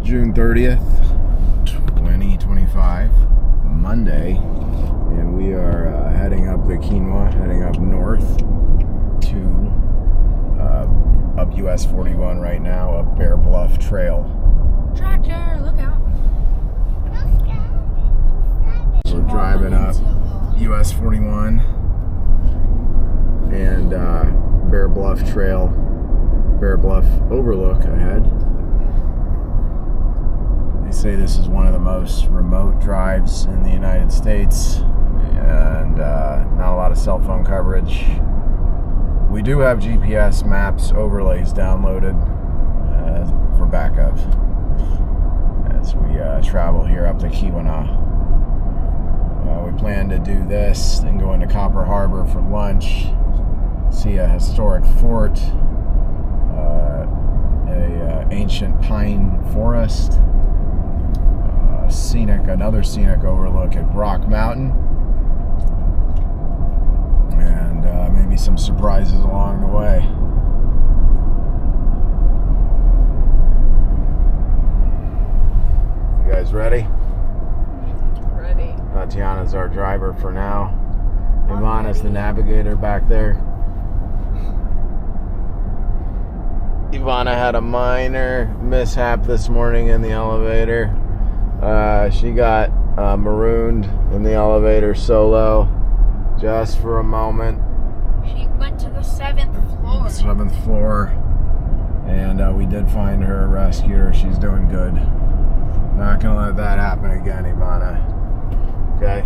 June 30th, 2025, Monday, and we are heading up the Keweenaw, heading up north to up US 41 right now, up Bare Bluff Trail. Tractor, look out. We're driving up US 41 and Bare Bluff Trail, Bare Bluff Overlook ahead. They say this is one of the most remote drives in the United States, and not a lot of cell phone coverage. We do have GPS maps overlays downloaded for backup as we travel here up the Keweenaw. We plan to do this, then go into Copper Harbor for lunch, see a historic fort, ancient pine forest, another scenic overlook at Brock Mountain, and maybe some surprises along the way. You guys ready? Ready. Tatiana's our driver for now. Ivana's the navigator back there. Ivana had a minor mishap this morning in the elevator. She got marooned in the elevator solo just for a moment. She went to the 7th floor. 7th floor. And we did find her, rescue her. She's doing good. Not gonna let that happen again, Ivana. Okay?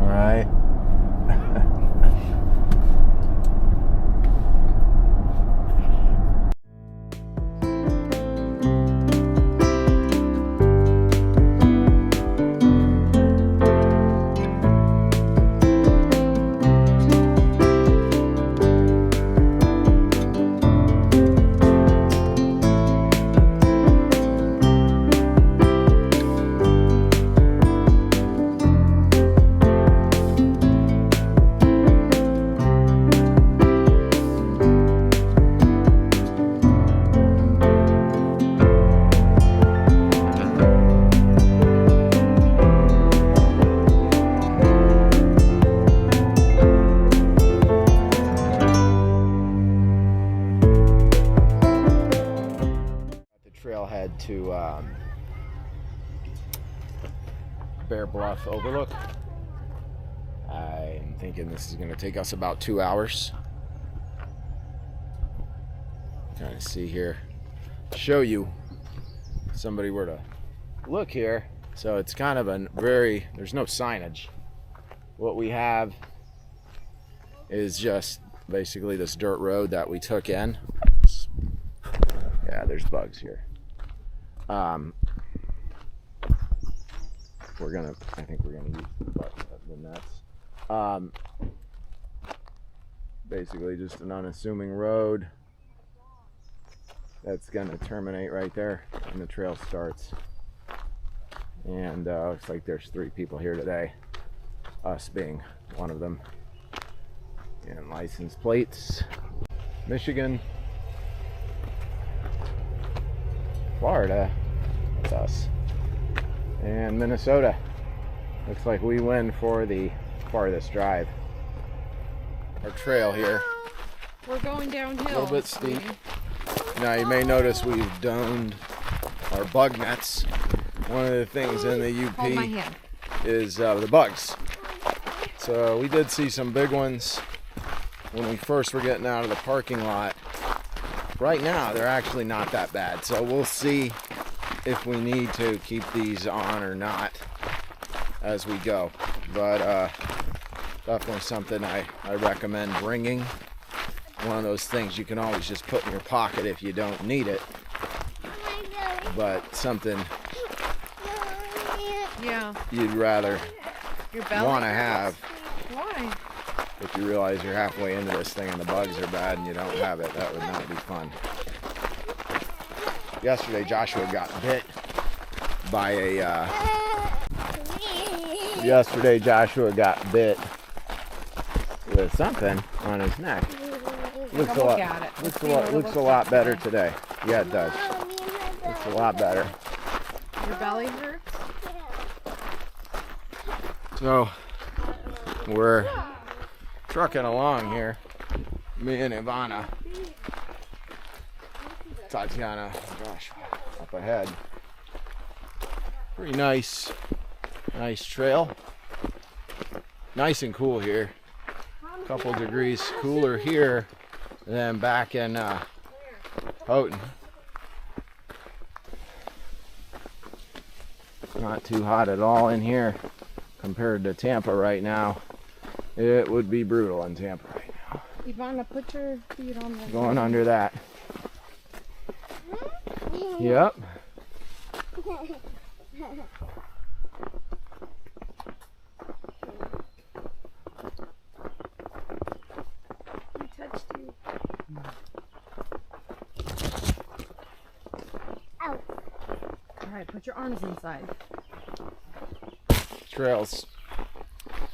Alright. Trailhead to Bare Bluff Overlook. I'm thinking this is going to take us about 2 hours. Trying to see here, show you if somebody were to look here. So it's kind of there's no signage. What we have is just basically this dirt road that we took in. Yeah, there's bugs here. I think we're gonna use the nets. Basically just an unassuming road that's gonna terminate right there and the trail starts. And looks like there's 3 people here today, us being one of them. And license plates: Michigan, Florida, that's us, and Minnesota. Looks like we win for the farthest drive. Our trail here, We're going downhill. a little bit steep. Now you may notice we've donned our bug nets. One of the things in the UP Hold my hand. is the bugs. So we did see some big ones when we first were getting out of the parking lot. Right now they're actually not that bad, so we'll see if we need to keep these on or not as we go. But definitely something I recommend bringing. One of those things you can always just put in your pocket if you don't need it, but something you'd rather want to have. Why? If you realize you're halfway into this thing and the bugs are bad and you don't have it, that would not be fun. Yesterday Joshua got bit by with something on his neck. Looks a lot better today. Yeah, it does. It's a lot better. Your belly hurts? So we're trucking along here. Me and Ivana. Tatiana, gosh, up ahead. Pretty nice trail. Nice and cool here. A couple degrees cooler here than back in Houghton. Not too hot at all in here compared to Tampa right now. It would be brutal in Tampa right now. Ivana, put your feet on the... Going under that. Yep. I touched you. Ow. All right, put your arms inside. Trails.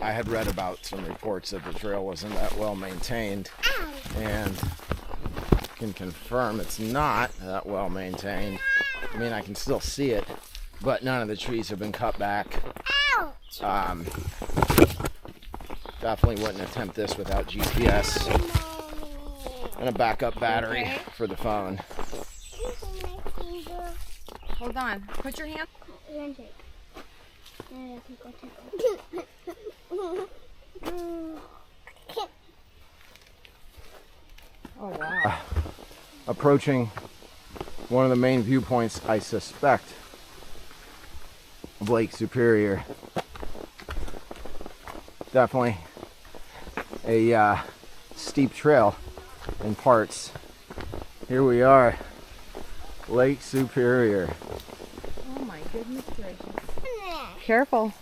I had read about some reports that the trail wasn't that well maintained, and can confirm it's not that well maintained. I mean, I can still see it, but none of the trees have been cut back. Definitely wouldn't attempt this without GPS and a backup battery Okay. for the phone. Hold on. Put your hand... Oh, wow. Approaching one of the main viewpoints, I suspect, of Lake Superior. Definitely a steep trail in parts. Here we are, Lake Superior. Oh, my goodness gracious. Careful.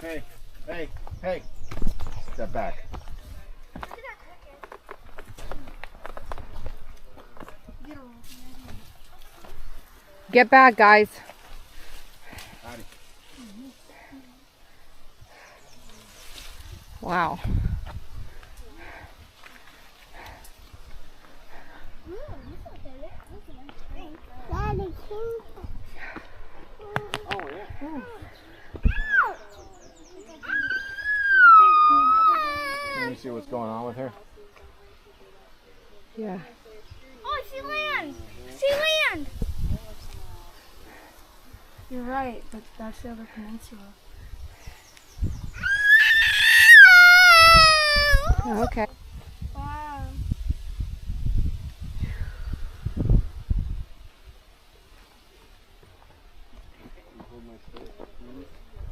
Hey, hey, hey. Step back. Get back, guys. Wow. Let me see what's going on with her. Yeah. Oh, I see land! See land! You're right, but that's the other peninsula. Okay. Wow.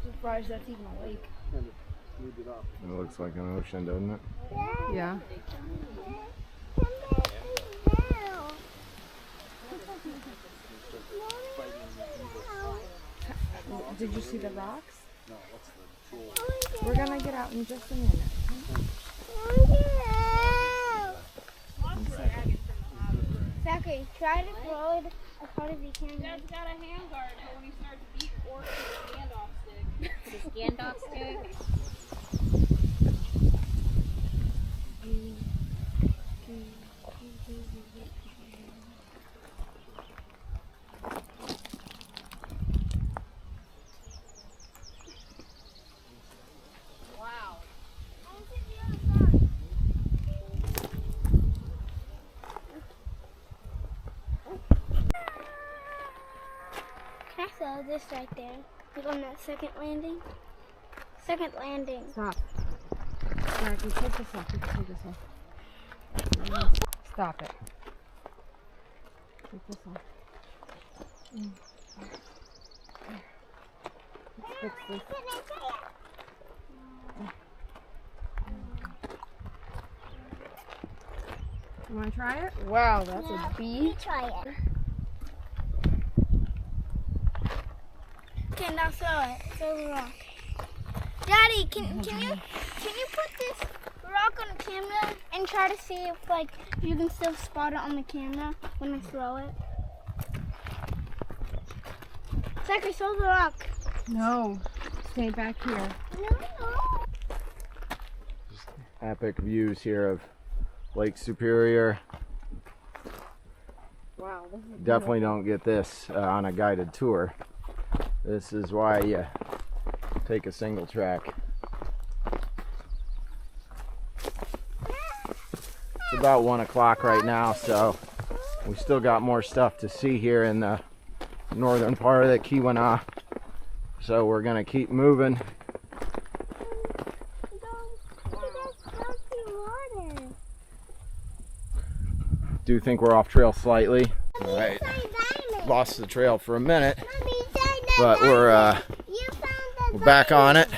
Surprised that's even a lake. It looks like an ocean, doesn't it? Yeah. Did you see the rocks? We're gonna get out in just a minute. Zachary, try to throw it as hard as you can. Dad's got a handguard, but when he starts to beat orcs with a standoff stick. The standoff stick? Wow. Can I throw this right there? Like on that second landing? Second landing. Stop. Alright, you take this off. You can take this off. Stop it. Take this off. Let's fix this. You want to try it? Wow, that's a bee. You try it. Okay, now throw it. Throw the rock. Daddy, can you put this rock on the camera and try to see if you can still spot it on the camera when I throw it? Zachary, throw the rock. No. Stay back here. No. epic views here of Lake Superior. Wow, this is Definitely don't get this on a guided tour. This is why you take a single track. It's about 1 o'clock right now, so we still got more stuff to see here in the northern part of the Keweenaw. So we're gonna keep moving. Do think we're off trail slightly. All right, lost the trail for a minute, but we're back on it.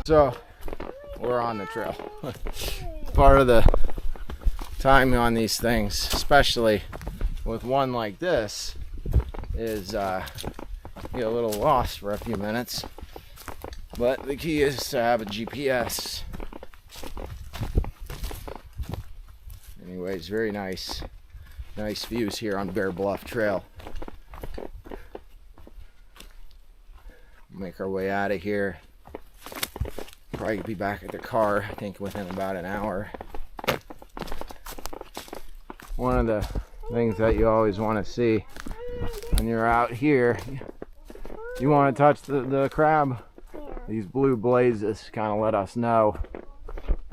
So we're on the trail. Part of the time on these things, especially with one like this, is get a little lost for a few minutes. But the key is to have a GPS. Anyways, very nice views here on Bare Bluff Trail. Make our way out of here. Probably be back at the car, I think, within about an hour. One of the things that you always want to see when you're out here, you want to touch the crab. These blue blazes kind of let us know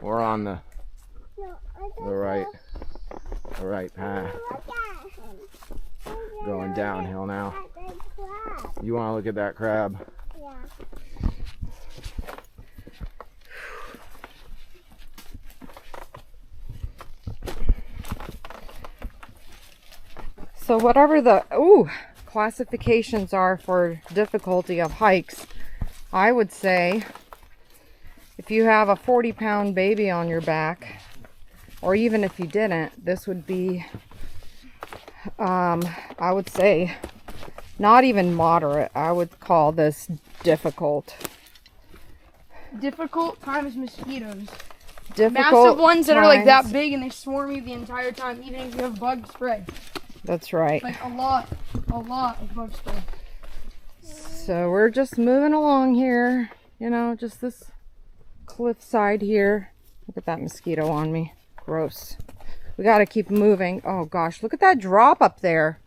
we're on the right path. Going downhill now. You want to look at that crab? So whatever the classifications are for difficulty of hikes, I would say if you have a 40-pound baby on your back, or even if you didn't, this would be, I would say, not even moderate. I would call this difficult. Difficult times mosquitoes. Difficult Massive ones that are like that times- big and they swarm you the entire time, even if you have bug spray. That's right. Like a lot of bug spray. So we're just moving along here, you know, just this cliff side here. Look at that mosquito on me. Gross. We got to keep moving. Oh gosh, look at that drop up there.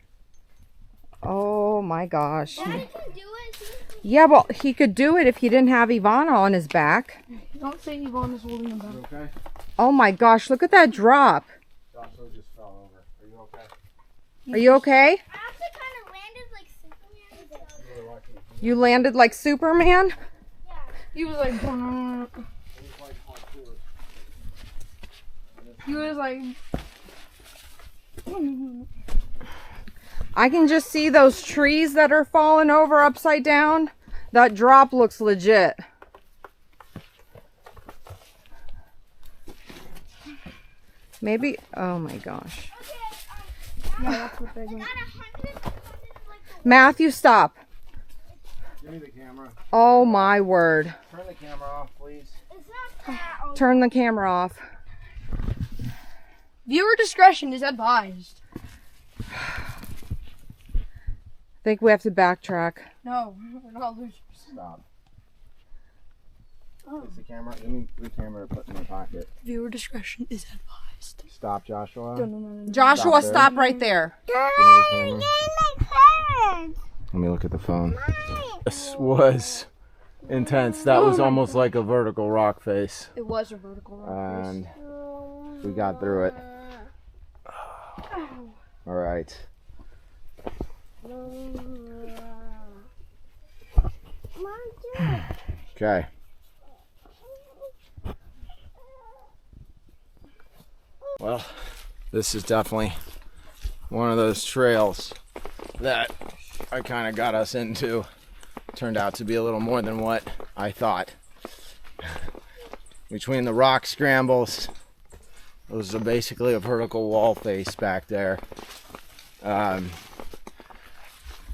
Oh my gosh. Daddy can do it. Yeah, well, he could do it if he didn't have Ivana on his back. Don't say Yvonne is holding him back. Okay. Oh my gosh, look at that drop. Joshua just fell over. Are you okay? Are you okay? I actually kind of landed like Superman. You landed like Superman? He was like, he was like, I can just see those trees that are falling over upside down. That drop looks legit. Maybe, oh my gosh. yeah, that's what they went. Matthew, stop. Give me the camera. Oh my word. Turn the camera off, please. It's not that. Turn the camera off. Viewer discretion is advised. I think we have to backtrack. No, we're not losers. Stop. Is the camera? Give me the camera to put in my pocket. Viewer discretion is advised. Stop, Joshua. No. Joshua, Stop there. stop right there. Give me the camera. Let me look at the phone. This was intense. That was almost like a vertical rock face. It was a vertical rock face. And we got through it. All right. Okay. Well, this is definitely one of those trails that I kind of got us into. Turned out to be a little more than what I thought. Between the rock scrambles, it was basically a vertical wall face back there. And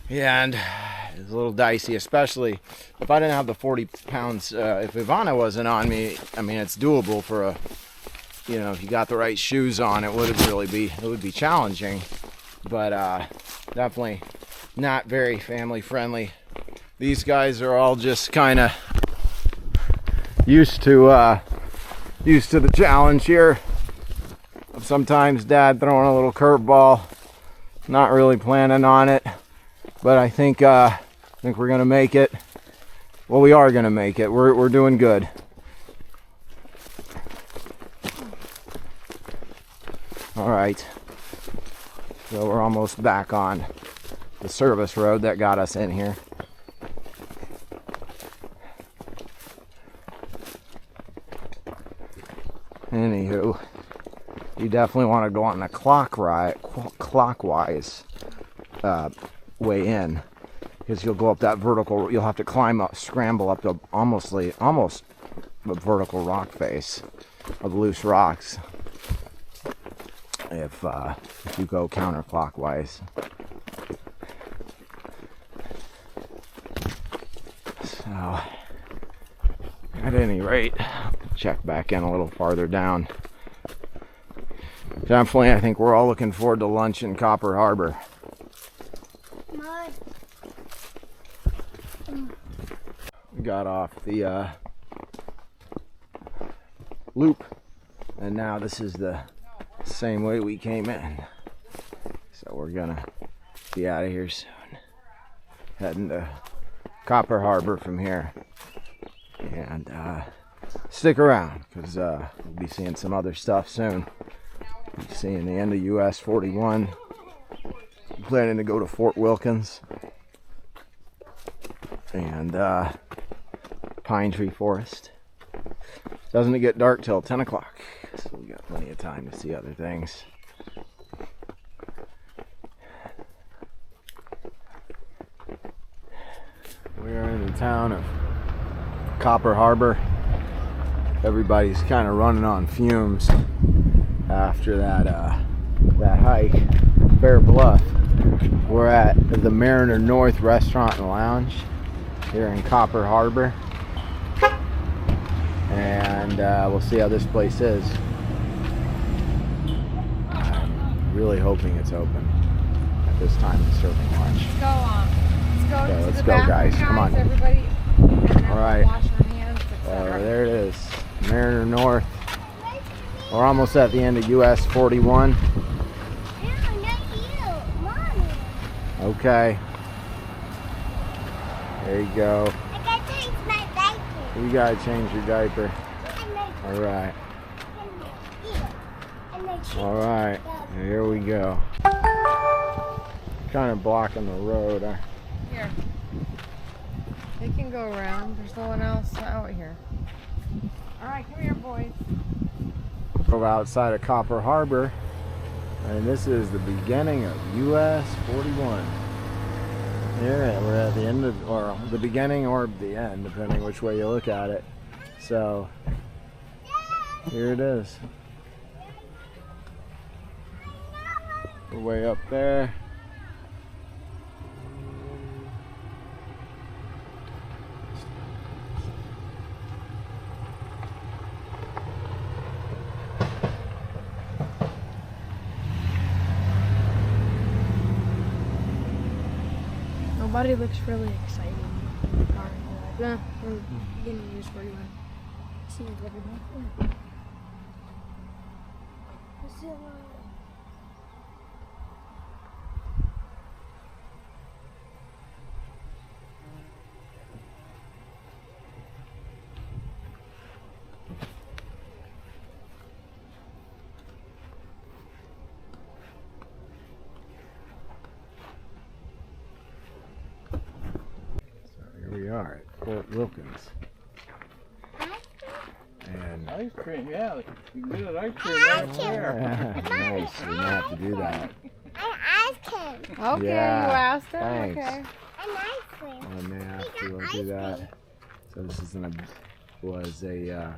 it was a little dicey, especially if I didn't have the 40 pounds. If Ivana wasn't on me, I mean, it's doable for a, you know, if you got the right shoes on, it would be challenging, but definitely not very family friendly. These guys are all just kind of used to the challenge here of sometimes Dad throwing a little curveball. Not really planning on it, but I think we're gonna make it. Well, we are gonna make it. We're doing good. All right, so we're almost back on the service road that got us in here. Anywho, you definitely want to go on the clockwise way in, because you'll go up that vertical. You'll have to climb up, scramble up to almost a vertical rock face of loose rocks if you go counterclockwise. So, at any rate, check back in a little farther down. Definitely, I think we're all looking forward to lunch in Copper Harbor. Mud. We got off the loop, and now this is the same way we came in. So we're gonna be out of here soon. Heading to Copper Harbor from here. And stick around, because we'll be seeing some other stuff soon. We'll be seeing the end of US 41. Planning to go to Fort Wilkins and Pine Tree Forest. Doesn't get dark till 10 o'clock, so we got plenty of time to see other things. We are in the town of Copper Harbor. Everybody's kind of running on fumes after that hike. Bare Bluff. We're at the Mariner North Restaurant and Lounge here in Copper Harbor, and we'll see how this place is. I'm really hoping it's open at this time of serving lunch. Go on. Let's go. Okay, to let's the go, bathroom, guys. Come on. Everybody. All right. Wash our hands, etc. There it is, Mariner North. We're almost at the end of US 41. Okay. There you go. I gotta change my diaper. You gotta change your diaper. All right. All right. Here we go. Kind of blocking the road. Here. They can go around. There's no one else out here. All right, come here, boys. We're outside of Copper Harbor, and this is the beginning of US 41. Here we're at the end of, or the beginning or the end, depending which way you look at it. So here it is. We're way up there. Nobody looks really excited in the car. They're like, we're getting to use 41. Seems everyone. We are at Fort Wilkins. And Ice cream, yeah. You can get an ice cream Ice right cream. there. nice, we might have to do that. An ice cream. Okay, Yeah, you asked it. thanks. Okay. An ice cream. I may have We to got do ice that. So this is was a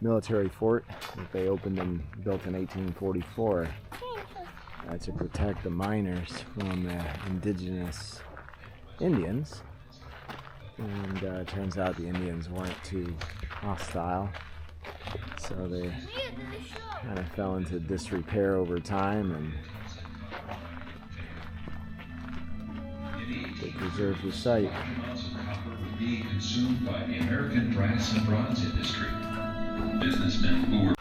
military fort that they opened and built in 1844 to protect the miners from the indigenous Indians. And it turns out the Indians weren't too hostile, so they kind of fell into disrepair over time, and they preserved the site. being consumed by the American brass and bronze industry. Businessmen who were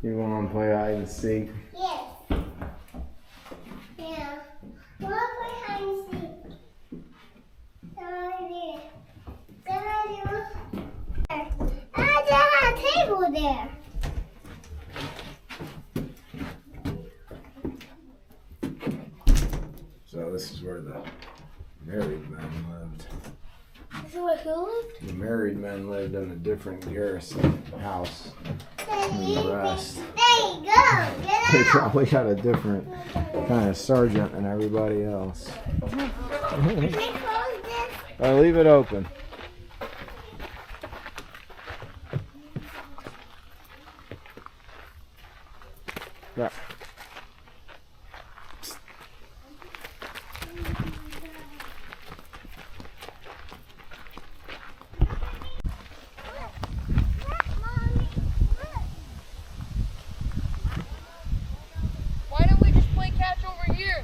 You want to play hide and seek? Yes. Yeah. I want to play hide and seek. There's a table there. So this is where the married men lived. This is where who lived? The married men lived in a different garrison house than the rest. There you go. Get They out. probably had a different kind of sergeant than everybody else. Can I close this? I'll leave it open. Yeah. Why don't we just play catch over here?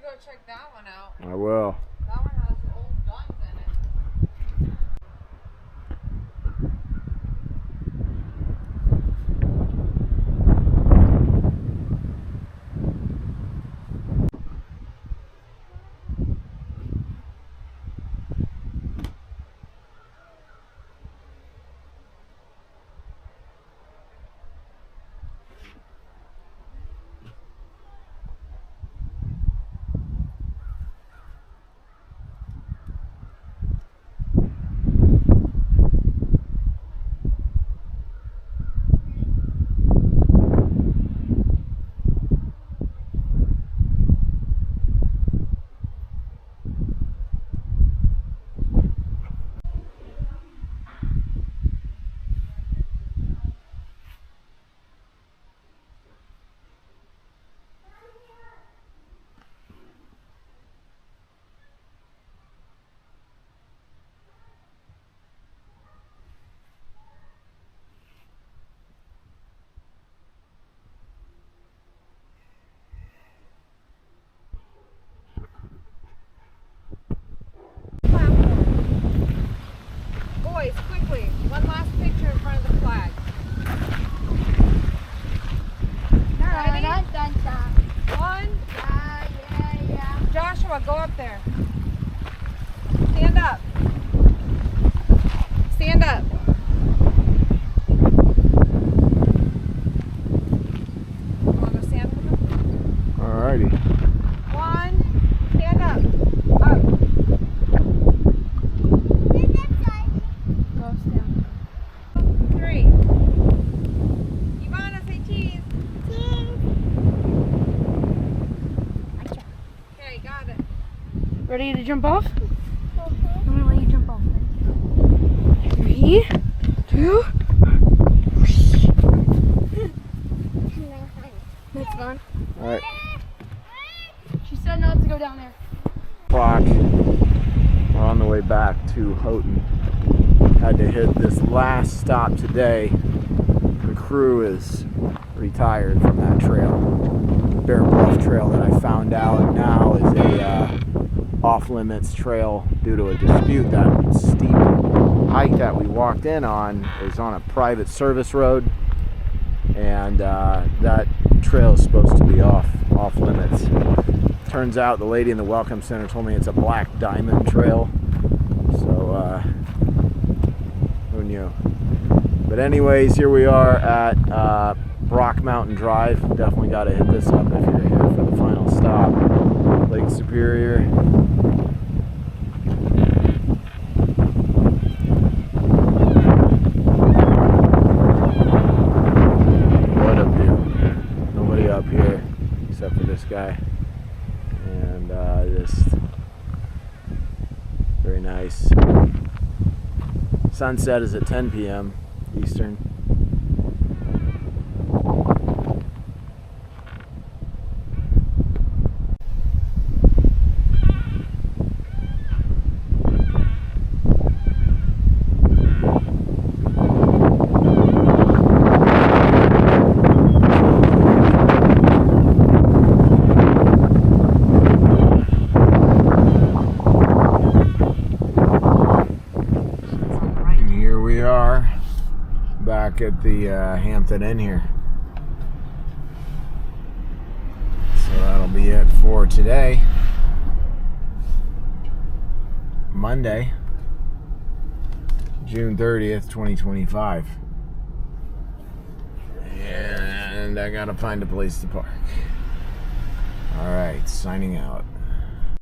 Go check that one out. I will. That one has old guns in it. Boys, quickly, one last picture in front of the flag. Ready? One. Joshua, go up there. Stand up. Stand up. Want to stand with them? Alrighty. One. Stand up. Up. Go stand. 3. Ivana, say cheese. Okay, got it. Ready to jump off? I'm gonna let you jump off. 3, 2. That's fun. Alright. She said not to go down there. Clock. We're on the way back to Houghton. Had to hit this last stop today. The crew is retired from that trail. Bare Bluff Trail that I found out now is a off-limits trail due to a dispute. That steep hike that we walked in on is on a private service road, and that trail is supposed to be off-limits. Turns out the lady in the Welcome Center told me it's a black diamond trail. So, who knew? But anyways, here we are at Brock Mountain Drive. Definitely got to hit this up if you're here for the final stop. Lake Superior. What a view. Nobody up here except for this guy. And just very nice. Sunset is at 10 p.m. Eastern. Back at the Hampton Inn here. So that'll be it for today. Monday, June 30th, 2025. And I gotta find a place to park. Alright, signing out.